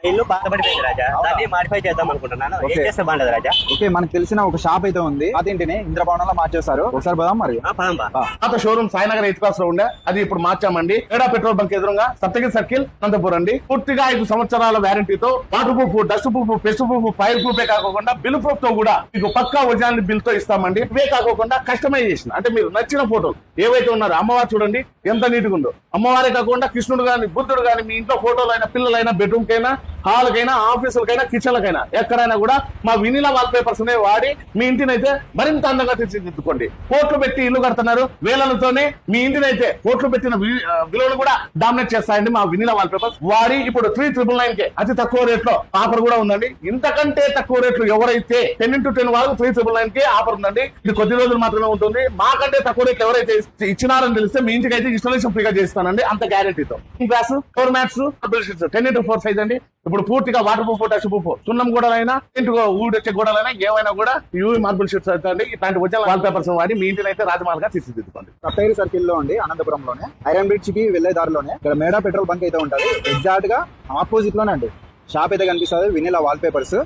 ఇల్లు బాధపడిపోయింది రాజా, దాన్ని మాడిఫై చేద్దాం అనుకుంటున్నాను. ఏం చేస్తే బాగుంటది రాజా? ఓకే, మనకు తెలిసిన ఒక షాప్ అయితే ఉంది, అదేంటిని ఇంద్రభవనంలో మార్చేస్తారు. ఒకసారి పోదాం మరి. పాత షోరూమ్ సాయినగర్ 8th క్లాస్ లో ఉండే, అది ఇప్పుడు మార్చామండి. ఏడా పెట్రోల్ బంక్ ఎదురుగా సప్తగిరి సర్కిల్ అనంతపురం అండి. పూర్తిగా 5 సంవత్సరాల వ్యారంటీతో water proof, dust proof, pest proof, fire ప్రూఫే కాకుండా బిల్ ప్రూఫ్ తో కూడా మీకు పక్కా ఒరిజినల్ బిల్ తో ఇస్తామండి. ఇవే కాకుండా కస్టమైజేషన్ అంటే మీరు నచ్చిన ఫోటోలు ఏవైతే ఉన్నారో, అమ్మవారు చూడండి ఎంత నీట్ గా ఉందో. అమ్మవారే కాకుండా కృష్ణుడు గాని, బుద్ధుడు గాని, మీ ఇంట్లో ఫోటోలు అయినా, పిల్లలైనా, బెడ్రూమ్ కైనా, హాల్ కైనా, ఆఫీసులకైనా, కిచెన్లకైనా, ఎక్కడైనా కూడా మా వినిలా వాల్ పేపర్స్ వాడి మీ ఇంటిని అయితే మరింత అందంగా తీర్చిదిద్దుకోండి. కోట్లు పెట్టి ఇల్లు కడుతున్నారు, వేలలతోనే మీ ఇంటిని అయితే కోట్లు పెట్టిన విలువలు కూడా డామినేట్ చేస్తాయండి మా వినిలా వాల్ పేపర్స్ వాడి. ఇప్పుడు 3,999 కే అతి తక్కువ రేట్ లో ఆఫర్ కూడా ఉందండి. ఇంతకంటే తక్కువ రేట్లు ఎవరైతే 10x10 వాళ్ళకు 3,999 కే ఆఫర్ ఉందండి. ఇది కొద్ది రోజులు మాత్రమే ఉంటుంది. మాకంటే తక్కువ రేట్లు ఎవరైతే ఇచ్చినారని తెలిస్తే మీ ఇంటికి అయితే ఇన్స్టాలేషన్ ఫ్రీగా చేస్తానండి, అంత గ్యారెంటీతో. Glass, door mats, 10x4 size అండి. ఇప్పుడు పూర్తిగా వాటర్ ప్రూఫ్, డస్ట్ ప్రూఫ్, సున్నం గోడలైనా, ఊడొచ్చే గోడలైనా, ఏమైనా కూడా యూవీ మార్బుల్ షీట్స్ అవుతాయండి. ఇట్లాంటి ఒరిజినల్ వాల్ పేపర్స్ వాడి మీ ఇంటిని అయితే రాజమాల్గా తీర్చిదిద్దుకోండి. సప్తగిరి సర్కిల్ లో అండి, అనంతపురంలోనే ఐరన్ బ్రిడ్జ్ కి వెళ్లే దారిలోనే ఇక్కడ మేడా పెట్రోల్ బంక్ అయితే ఉంటది. ఎగ్జాక్ట్ గా ఆపోజిట్ లోనే అండి షాప్ అయితే కనిపిస్తుంది, వినిలా వాల్ పేపర్స్.